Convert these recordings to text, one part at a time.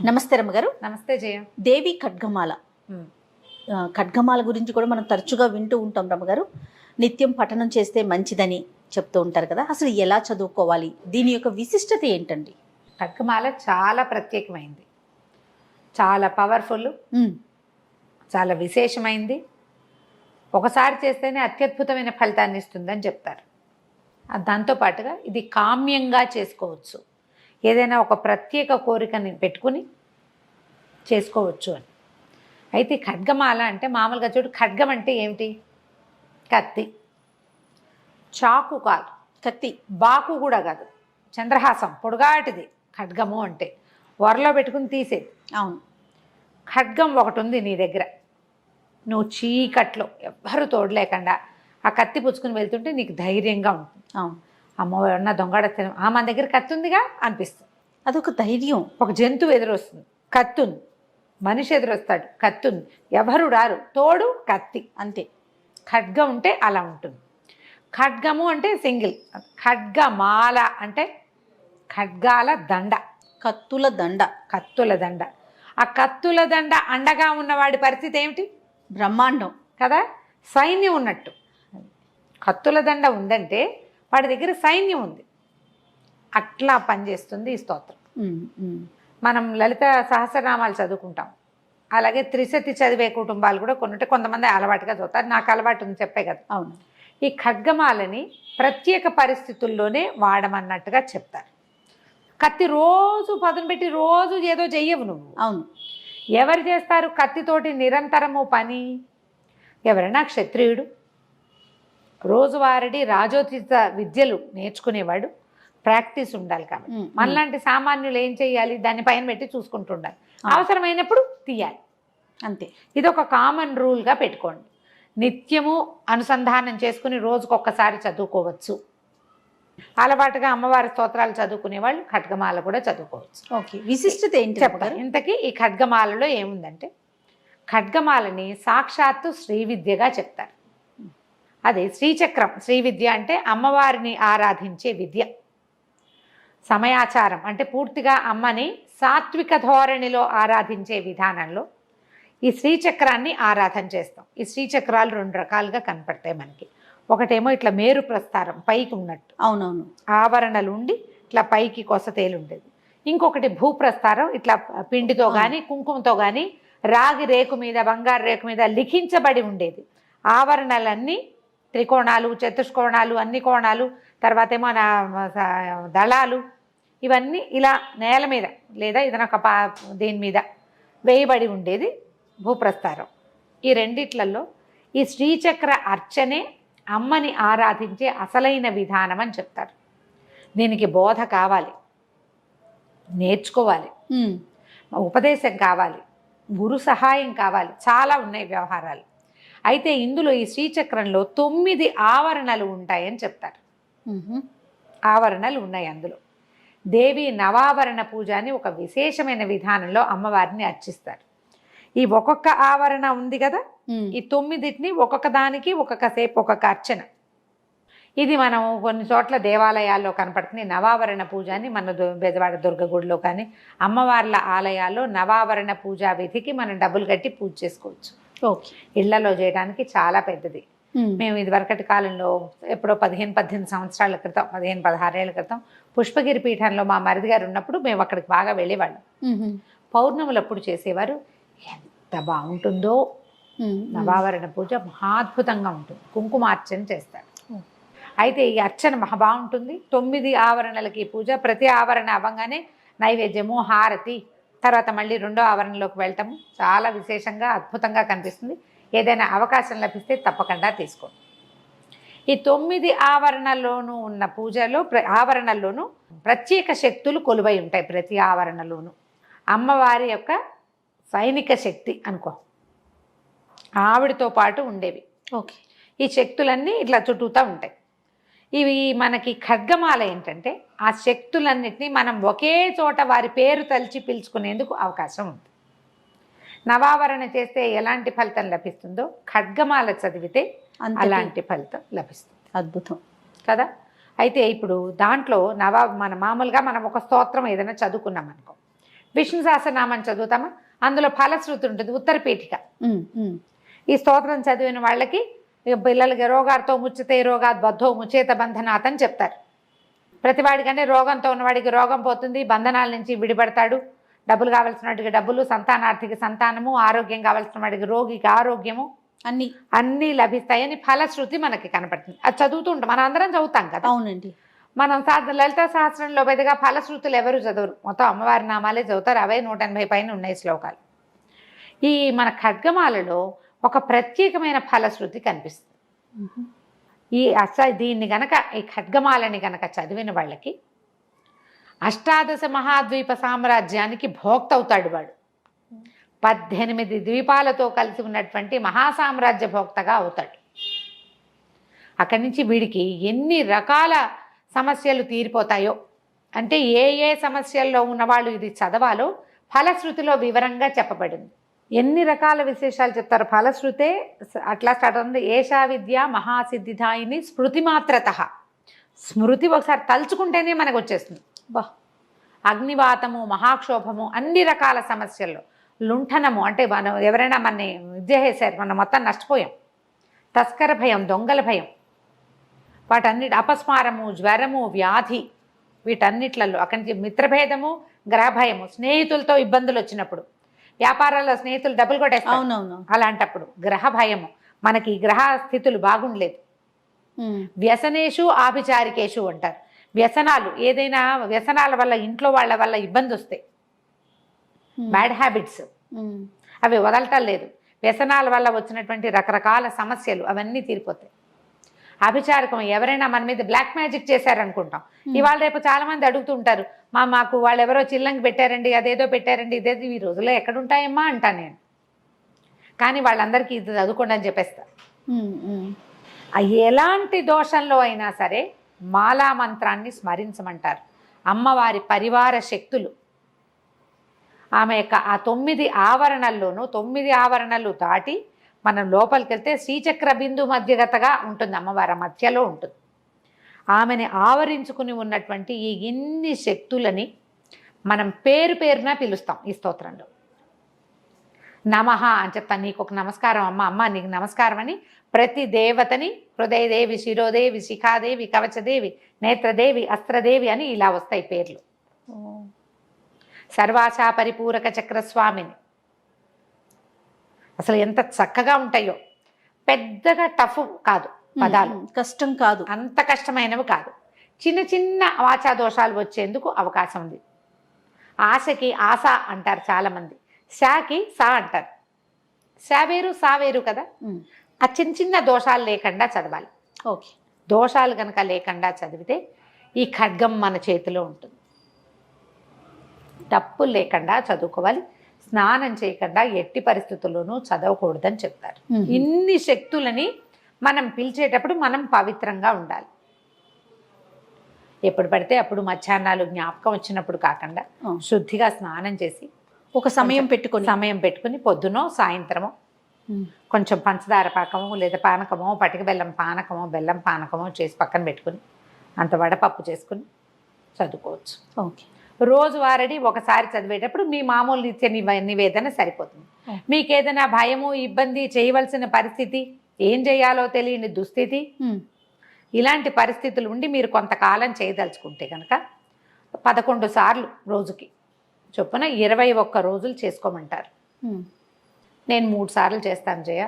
నమస్తే రమ్మగారు. నమస్తే జయ. దేవి ఖడ్గమాల. ఖడ్గమాల గురించి కూడా మనం తరచుగా వింటూ ఉంటాం రమ్మగారు. నిత్యం పఠనం చేస్తే మంచిదని చెప్తూ ఉంటారు కదా, అసలు ఎలా చదువుకోవాలి, దీని యొక్క విశిష్టత ఏంటండి? ఖడ్గమాల చాలా ప్రత్యేకమైంది, చాలా పవర్ఫుల్, చాలా విశేషమైంది. ఒకసారి చేస్తేనే అత్యద్భుతమైన ఫలితాన్ని ఇస్తుందని చెప్తారు. దాంతోపాటుగా ఇది కామ్యంగా చేసుకోవచ్చు, ఏదైనా ఒక ప్రత్యేక కోరికని పెట్టుకుని చేసుకోవచ్చు అని. అయితే ఖడ్గమాల అంటే మామూలుగా చూడు, ఖడ్గం అంటే ఏమిటి? కత్తి. చాకు కాదు, కత్తి. బాకు కూడా కాదు, చంద్రహాసం పొడుగాటిది ఖడ్గము అంటే. వరలో పెట్టుకుని తీసేది. అవును. ఖడ్గం ఒకటి ఉంది నీ దగ్గర, నువ్వు చీకట్లో ఎవ్వరూ తోడలేకుండా ఆ కత్తి పుచ్చుకుని వెళ్తుంటే నీకు ధైర్యంగా ఉంటుంది. అవును. అమ్మో ఎవరన్నా దొంగడ మన దగ్గర కత్తి ఉందిగా అనిపిస్తుంది. అదొక ధైర్యం. ఒక జంతువు ఎదురొస్తుంది, కత్తుంది. మనిషి ఎదురొస్తాడు, కత్తుంది. ఎవరు రారు, తోడు కత్తి, అంతే. ఖడ్గం ఉంటే అలా ఉంటుంది. ఖడ్గము అంటే సింగిల్, ఖడ్గమాల అంటే ఖడ్గాల దండ, కత్తుల దండ. కత్తుల దండ. ఆ కత్తుల దండ అండగా ఉన్నవాడి పరిస్థితి ఏమిటి? బ్రహ్మాండం కదా, సైన్యం ఉన్నట్టు. కత్తుల దండ ఉందంటే వాడి దగ్గర సైన్యం ఉంది. అట్లా పనిచేస్తుంది ఈ స్తోత్రం. మనం లలిత సహస్రనామాలు చదువుకుంటాం, అలాగే త్రిశతి చదివే కుటుంబాలు కూడా కొన్ని, కొంతమంది అలవాటుగా చదువుతారు. నాకు అలవాటు ఉంది, చెప్పే కదా. అవును. ఈ ఖడ్గమాలని ప్రత్యేక పరిస్థితుల్లోనే వాడమన్నట్టుగా చెప్తారు. కత్తి రోజు పదును పెట్టి రోజు ఏదో చెయ్యవు నువ్వు. అవును. ఎవరు చేస్తారు కత్తితోటి నిరంతరము పని? ఎవరైనా క్షత్రియుడు, రోజువారీ రాజోచిత విద్యలు నేర్చుకునేవాడు, ప్రాక్టీస్ ఉండాలి. కాబట్టి మనలాంటి సామాన్యులు ఏం చేయాలి? దాన్ని పైన పెట్టి చూసుకుంటూ ఉండాలి, అవసరమైనప్పుడు తీయాలి, అంతే. ఇది ఒక కామన్ రూల్గా పెట్టుకోండి. నిత్యము అనుసంధానం చేసుకుని రోజుకొక్కసారి చదువుకోవచ్చు. అలవాటుగా అమ్మవారి స్తోత్రాలు చదువుకునే వాళ్ళు ఖడ్గమాల కూడా చదువుకోవచ్చు. ఓకే. విశిష్టత ఏంటి చెప్తారు. ఇంతకీ ఈ ఖడ్గమాలలో ఏముందంటే, ఖడ్గమాలని సాక్షాత్తు శ్రీ విద్యగా చెప్తారు. అదే శ్రీచక్రం. శ్రీ విద్య అంటే అమ్మవారిని ఆరాధించే విద్య. సమయాచారం అంటే పూర్తిగా అమ్మని సాత్విక ధోరణిలో ఆరాధించే విధానంలో ఈ శ్రీచక్రాన్ని ఆరాధన చేస్తాం. ఈ శ్రీచక్రాలు రెండు రకాలుగా కనపడతాయి మనకి. ఒకటేమో ఇట్లా మేరు ప్రస్తారం, పైకి ఉన్నట్టు. అవునవును. ఆవరణలు ఉండి ఇట్లా పైకి కొసతేలు ఉండేది. ఇంకొకటి భూప్రస్తారం, ఇట్లా పిండితో కానీ కుంకుమతో కానీ రాగి రేకు మీద, బంగారు రేకు మీద లిఖించబడి ఉండేది. ఆవరణలన్నీ త్రికోణాలు, చతుష్కోణాలు, అన్ని కోణాలు, తర్వాత ఏమో దళాలు, ఇవన్నీ ఇలా నేల మీద లేదా ఏదైనా ఒక దీని మీద వేయబడి ఉండేది భూప్రస్తారం. ఈ రెండిట్లలో ఈ శ్రీచక్ర అర్చనే అమ్మని ఆరాధించే అసలైన విధానం అని చెప్తారు. దీనికి బోధ కావాలి, నేర్చుకోవాలి, ఉపదేశం కావాలి, గురు సహాయం కావాలి, చాలా ఉన్నాయి వ్యవహారాలు. అయితే ఇందులో ఈ శ్రీచక్రంలో 9 ఆవరణలు ఉంటాయని చెప్తారు. ఆవరణలు ఉన్నాయి అందులో. దేవి నవావరణ పూజ అని ఒక విశేషమైన విధానంలో అమ్మవారిని అర్చిస్తారు. ఈ ఒక్కొక్క ఆవరణ ఉంది కదా, ఈ 9టిని ఒక్కొక్క దానికి ఒక్కొక్క సేపు ఒక్కొక్క అర్చన. ఇది మనం కొన్ని చోట్ల దేవాలయాల్లో కనపడుతుంది. నవావరణ పూజ అని మన బెజవాడ దుర్గగుడిలో కానీ అమ్మవార్ల ఆలయాల్లో నవావరణ పూజా విధికి మనం డబ్బులు కట్టి పూజ చేసుకోవచ్చు. ఓకే. ఇళ్లలో చేయడానికి చాలా పెద్దది. మేము ఇదివరకటి కాలంలో ఎప్పుడో 15-18 సంవత్సరాల క్రితం, 15-16 ఏళ్ల క్రితం పుష్పగిరి పీఠంలో మా మరిది గారు ఉన్నప్పుడు మేము అక్కడికి బాగా వెళ్ళేవాళ్ళం. పౌర్ణములప్పుడు చేసేవారు. ఎంత బాగుంటుందో నవావరణ పూజ, మహాద్భుతంగా ఉంటుంది. కుంకుమార్చన చేస్తారు. అయితే ఈ అర్చన మహా బాగుంటుంది. 9 ఆవరణలకి పూజ. ప్రతి ఆవరణ అవ్వగానే నైవేద్యము, హారతి, తర్వాత మళ్ళీ రెండో ఆవరణలోకి వెళ్తాము. చాలా విశేషంగా అద్భుతంగా కనిపిస్తుంది. ఏదైనా అవకాశం లభిస్తే తప్పకుండా తీసుకోండి. ఈ 9 ఆవరణల్లోనూ ఉన్న పూజలో ఆవరణల్లోనూ ప్రత్యేక శక్తులు కొలువై ఉంటాయి. ప్రతి ఆవరణలోనూ అమ్మవారి యొక్క సైనిక శక్తి అనుకో, ఆవిడతో పాటు ఉండేవి. ఓకే. ఈ శక్తులన్నీ ఇట్లా చుట్టూతా ఉంటాయి. ఇవి మనకి ఖడ్గమాల ఏంటంటే ఆ శక్తులన్నిటినీ మనం ఒకే చోట వారి పేరు తలిచి పిలుచుకునేందుకు అవకాశం ఉంది. నవావరణ చేస్తే ఎలాంటి ఫలితం లభిస్తుందో ఖడ్గమాల చదివితే అలాంటి ఫలితం లభిస్తుంది. అద్భుతం కదా. అయితే ఇప్పుడు దాంట్లో మన మామూలుగా మనం ఒక స్తోత్రం ఏదైనా చదువుకున్నాం అనుకో, విష్ణు సహస్రనామం చదువుతామా, అందులో ఫలశ్రుతి ఉంటుంది, ఉత్తర పీఠిక. ఉమ్, ఉమ్. ఈ స్తోత్రం చదివిన వాళ్ళకి పిల్లలకి రోగాలతో ముచ్చితే రోగాత్ బద్ధో ముచేత బంధనాత్ అని చెప్తారు. ప్రతివాడికంటే రోగంతో ఉన్నవాడికి రోగం పోతుంది, బంధనాల నుంచి విడిపడతాడు, డబ్బులు కావాల్సిన వాడికి డబ్బులు, సంతానార్థికి సంతానము, ఆరోగ్యం కావాల్సిన వాడికి రోగికి ఆరోగ్యము అన్నీ లభిస్తాయని ఫలశ్రుతి మనకి కనపడుతుంది. అది చదువుతూ ఉంటాం, మనం అందరం చదువుతాం కదా. అవునండి. మనం లలిత సహస్రంలో పెద్దగా ఫలశ్రుతులు ఎవరు చదవరు, మొత్తం అమ్మవారి నామాలే చదువుతారు. అవే 180 పైన ఉన్నాయి శ్లోకాలు. ఈ మన ఖడ్గమాలలో ఒక ప్రత్యేకమైన ఫలశ్రుతి కనిపిస్తుంది. దీన్ని గనక, ఈ ఖడ్గమాలని గనక చదివిన వాళ్ళకి అష్టాదశ మహాద్వీప సామ్రాజ్యానికి భోక్త అవుతాడు వాడు. 18 ద్వీపాలతో కలిసి ఉన్నటువంటి మహాసామ్రాజ్య భోక్తగా అవుతాడు. అక్కడి నుంచి వీడికి ఎన్ని రకాల సమస్యలు తీరిపోతాయో, అంటే ఏ ఏ సమస్యల్లో ఉన్నవాళ్ళు ఇది చదవాలో ఫలశ్రుతిలో వివరంగా చెప్పబడింది. ఎన్ని రకాల విశేషాలు చెప్తారు. ఫలశ్రుతే అట్లా స్టార్ట్ అవుతుంది. ఏషా విద్య మహాసిద్ధిదాయిని స్మృతి మాత్రత. స్మృతి ఒకసారి తలుచుకుంటేనే మనకు వచ్చేస్తుంది. బా, అగ్నివాతము, మహాక్షోభము, అన్ని రకాల సమస్యల్లో లుంఠనము, అంటే మనం ఎవరైనా మనని విద్య చేశారు, మనం మొత్తం నష్టపోయాం, తస్కర భయం, దొంగల భయం, వాటన్నిటి అపస్మారము, జ్వరము, వ్యాధి, వీటన్నిట్లలో అక్కడి నుంచి మిత్రభేదము, గ్రహభయము, స్నేహితులతో ఇబ్బందులు వచ్చినప్పుడు, వ్యాపారాల్లో స్నేహితులు డబ్బులు కొట్టేస్తారు, అవునవును, అలాంటప్పుడు గ్రహ భయము, మనకి గ్రహ స్థితులు బాగుండలేదు. వ్యసనేషు ఆభిచారికేషు అంటారు. వ్యసనాలు, ఏదైనా వ్యసనాల వల్ల ఇంట్లో వాళ్ళ వల్ల ఇబ్బంది వస్తాయి, బ్యాడ్ హ్యాబిట్స్, అవి వదలటం లేదు. వ్యసనాల వల్ల వచ్చినటువంటి రకరకాల సమస్యలు అవన్నీ తీరిపోతాయి. అభిచారకం, ఎవరైనా మన మీద బ్లాక్ మ్యాజిక్ చేశారనుకుంటాం. ఇవాళ రేపు చాలా మంది అడుగుతూ ఉంటారు, మాకు వాళ్ళు ఎవరో చిల్లంగి పెట్టారండి, అదేదో పెట్టారండి, ఇదేదో ఈ రోజుల్లో ఎక్కడుంటాయమ్మా అంటాను నేను. కానీ వాళ్ళందరికీ ఇది చదువుకోండి అని చెప్పేస్తా. ఎలాంటి దోషంలో అయినా సరే మాలా మంత్రాన్ని స్మరించమంటారు. అమ్మవారి పరివార శక్తులు, ఆమె యొక్క ఆ 9 ఆవరణల్లోనూ 9 ఆవరణలు దాటి మనం లోపలికి వెళ్తే శ్రీచక్ర బిందు మధ్యగతగా ఉంటుంది, అమ్మవారి మధ్యలో ఉంటుంది. ఆమెని ఆవరించుకుని ఉన్నటువంటి ఈ ఇన్ని శక్తులని మనం పేరు పేరున పిలుస్తాం ఈ స్తోత్రంలో. నమః అని చెప్తాను, నీకు ఒక నమస్కారం అమ్మ, అమ్మ నీకు నమస్కారం అని ప్రతి దేవతని హృదయదేవి, శిరోదేవి, శిఖాదేవి, కవచదేవి, నేత్రదేవి, అస్త్రదేవి అని ఇలా వస్తాయి పేర్లు. సర్వాశా పరిపూరక చక్రస్వామిని, అసలు ఎంత చక్కగా ఉంటాయో. పెద్దగా టఫ్ కాదు పదాలు, కష్టం కాదు, అంత కష్టమైనవి కాదు. చిన్న చిన్న వాచా దోషాలు వచ్చేందుకు అవకాశం ఉంది. ఆశకి ఆశ అంటారు చాలామంది, శాకి సా అంటారు. శా వేరు సా వేరు కదా. ఆ చిన్న చిన్న దోషాలు లేకుండా చదవాలి. ఓకే, దోషాలు కనుక లేకుండా చదివితే ఈ ఖడ్గం మన చేతిలో ఉంటుంది. తప్పులు లేకుండా చదువుకోవాలి. స్నానం చేయకుండా ఎట్టి పరిస్థితుల్లోనూ చదవకూడదని చెప్తారు. ఇన్ని శక్తులని మనం పిలిచేటప్పుడు మనం పవిత్రంగా ఉండాలి. ఎప్పుడు పడితే అప్పుడు మధ్యాహ్నాలు జ్ఞాపకం వచ్చినప్పుడు కాకుండా శుద్ధిగా స్నానం చేసి ఒక సమయం పెట్టుకుని పొద్దునో సాయంత్రమో కొంచెం పంచదార పాకమో లేదా పానకమో, పటిక బెల్లం పానకమో, బెల్లం పానకమో చేసి పక్కన పెట్టుకుని అంత వడపప్పు చేసుకుని చదువుకోవచ్చు. ఓకే, రోజువారీ ఒకసారి చదివేటప్పుడు మీ మామూలు నిత్య నివేదన సరిపోతుంది. మీకు ఏదైనా భయము, ఇబ్బంది, చేయవలసిన పరిస్థితి, ఏం చేయాలో తెలియని దుస్థితి, ఇలాంటి పరిస్థితులు ఉండి మీరు కొంతకాలం చేయదలుచుకుంటే కనుక 11 సార్లు రోజుకి చొప్పున 21 రోజులు చేసుకోమంటారు. నేను 3 సార్లు చేస్తాను జయ.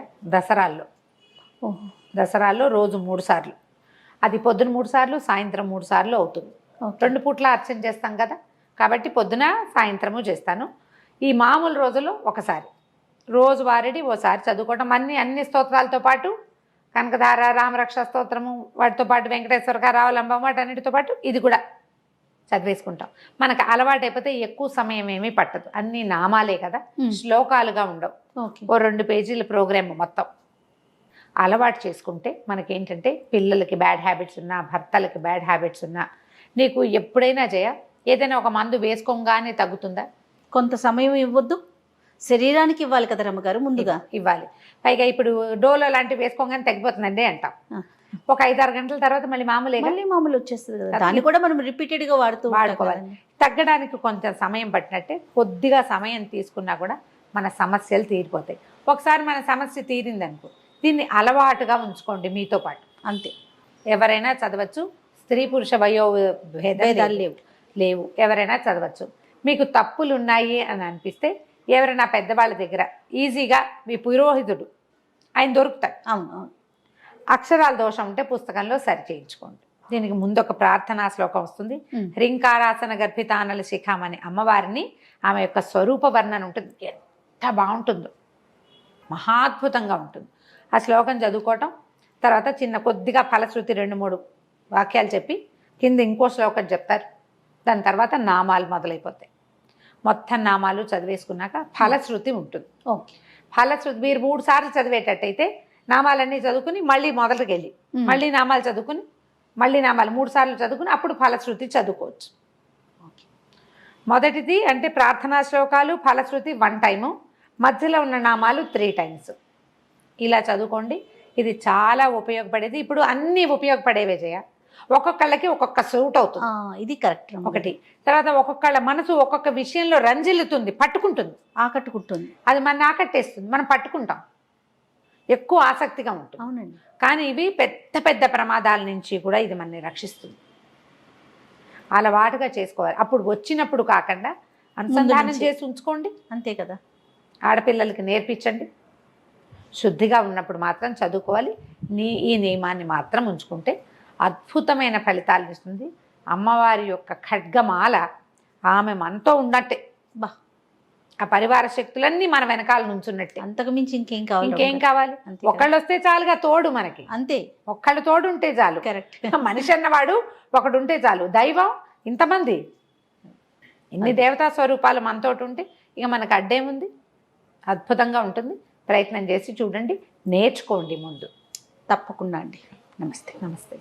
దసరాల్లో రోజు 3 సార్లు, అది పొద్దున 3 సార్లు, సాయంత్రం 3 సార్లు అవుతుంది. 2 పూట్ల అర్చన చేస్తాం కదా, కాబట్టి పొద్దున సాయంత్రము చేస్తాను. ఈ మామూలు రోజుల్లో ఒకసారి, రోజువారీ ఓసారి చదువుకోవటం. అన్ని స్తోత్రాలతో పాటు కనకధార, రామరక్ష స్తోత్రము, వాటితో పాటు వెంకటేశ్వర రావలంబం, వాటన్నిటితో పాటు ఇది కూడా చదివేసుకుంటాం. మనకు అలవాటు అయిపోతే ఎక్కువ సమయం ఏమీ పట్టదు. అన్ని నామాలే కదా, శ్లోకాలుగా ఉండవు. ఓ 2 పేజీల ప్రోగ్రామ్ మొత్తం అలవాటు చేసుకుంటే మనకేంటంటే పిల్లలకి బ్యాడ్ హ్యాబిట్స్ ఉన్నా, భర్తలకి బ్యాడ్ హ్యాబిట్స్ ఉన్నా, నీకు ఎప్పుడైనా జయ ఏదైనా ఒక మందు వేసుకోగానే తగ్గుతుందా? కొంత సమయం ఇవ్వద్దు, శరీరానికి ఇవ్వాలి కదా రమ్మగారు, ముందుగా ఇవ్వాలి. పైగా ఇప్పుడు డోలో లాంటివి వేసుకోగానే తగ్గిపోతుందండి అంటాం. ఒక 5-6 గంటల తర్వాత మళ్ళీ మామూలుగా మళ్ళీ మామూలు వచ్చేస్తుంది కదా, దాన్ని కూడా మనం రిపీటెడ్ గా వాడుకోవాలి. తగ్గడానికి కొంచెం సమయం పట్టినట్టే, కొద్దిగా సమయం తీసుకున్నా కూడా మన సమస్యలు తీరిపోతాయి. ఒకసారి మన సమస్య తీరిందనుకో, దీన్ని అలవాటుగా ఉంచుకోండి మీతో పాటు. అంతే, ఎవరైనా చదవచ్చు, స్త్రీ పురుష వయో భేదాలు లేవు, ఎవరైనా చదవచ్చు. మీకు తప్పులు ఉన్నాయి అని అనిపిస్తే ఎవరైనా పెద్దవాళ్ళ దగ్గర ఈజీగా మీ పురోహితుడు ఆయన దొరుకుతాడు. అవును అవును. అక్షరాల దోషం ఉంటే పుస్తకంలో సరి చేయించుకోండి. దీనికి ముందు ఒక ప్రార్థనా శ్లోకం వస్తుంది. హ్రీంకారాసన గర్భితానల శిఖామణి అమ్మవారిని, ఆమె యొక్క స్వరూప వర్ణన ఉంటుంది, ఎంత బాగుంటుందో, మహాద్భుతంగా ఉంటుంది. ఆ శ్లోకం చదువుకోవటం, తర్వాత చిన్న కొద్దిగా ఫలశ్రుతి 2-3 వాక్యాలు చెప్పి కింద ఇంకో శ్లోకం చెప్తారు. దాని తర్వాత నామాలు మొదలైపోతాయి. మొత్తం నామాలు చదివేసుకున్నాక ఫలశ్రుతి ఉంటుంది. ఓకే, ఫలశ్రుతి మీరు 3 సార్లు చదివేటట్టయితే నామాలన్నీ చదువుకుని మళ్ళీ మొదటికి వెళ్ళి మళ్ళీ నామాలు చదువుకుని మళ్ళీ నామాలు 3 సార్లు చదువుకుని అప్పుడు ఫలశ్రుతి చదువుకోవచ్చు. మొదటిది అంటే ప్రార్థనా శ్లోకాలు, ఫలశ్రుతి 1 టైము, మధ్యలో ఉన్న నామాలు 3 టైమ్స్. ఇలా చదువుకోండి. ఇది చాలా ఉపయోగపడేది. ఇప్పుడు అన్నీ ఉపయోగపడేవే జయ, ఒక్కొక్కళ్ళకి ఒక్కొక్క సూట్ అవుతుంది. ఇది కరెక్ట్. ఒకటి, తర్వాత ఒక్కొక్కళ్ళ మనసు ఒక్కొక్క విషయంలో రంజిల్లుతుంది, పట్టుకుంటుంది, ఆకట్టుకుంటుంది. అది మన ఆకట్టేస్తుంది, మనం పట్టుకుంటాం, ఎక్కువ ఆసక్తిగా ఉంటుంది. అవునండి. కానీ ఇవి పెద్ద పెద్ద ప్రమాదాల నుంచి కూడా ఇది మనని రక్షిస్తుంది. అలవాటుగా చేసుకోవాలి. అప్పుడు వచ్చినప్పుడు కాకుండా అనుసంధానం చేసి ఉంచుకోండి. అంతే కదా, ఆడపిల్లలకి నేర్పించండి. శుద్ధిగా ఉన్నప్పుడు మాత్రం చదువుకోవాలి. ఈ నియమాన్ని మాత్రం ఉంచుకుంటే అద్భుతమైన ఫలితాలు ఇస్తుంది. అమ్మవారి యొక్క ఖడ్గమాల ఆమె మనతో ఉన్నట్టే, బా, ఆ పరివార శక్తులన్నీ మన వెనకాల నుంచున్నట్టే. అంతకు మించి ఇంకేం కావాలి? ఒకళ్ళు వస్తే చాలుగా తోడు మనకి. అంతే, ఒక్కళ్ళు తోడు ఉంటే చాలు. కరెక్ట్. మనిషి అన్నవాడు ఒకడు ఉంటే చాలు. దైవం ఇంతమంది, ఇన్ని దేవతా స్వరూపాలు మనతోటి ఉంటే ఇక మనకు అడ్డేముంది? అద్భుతంగా ఉంటుంది. ప్రయత్నం చేసి చూడండి, నేర్చుకోండి ముందు. తప్పకుండా అండి. నమస్తే. నమస్తే.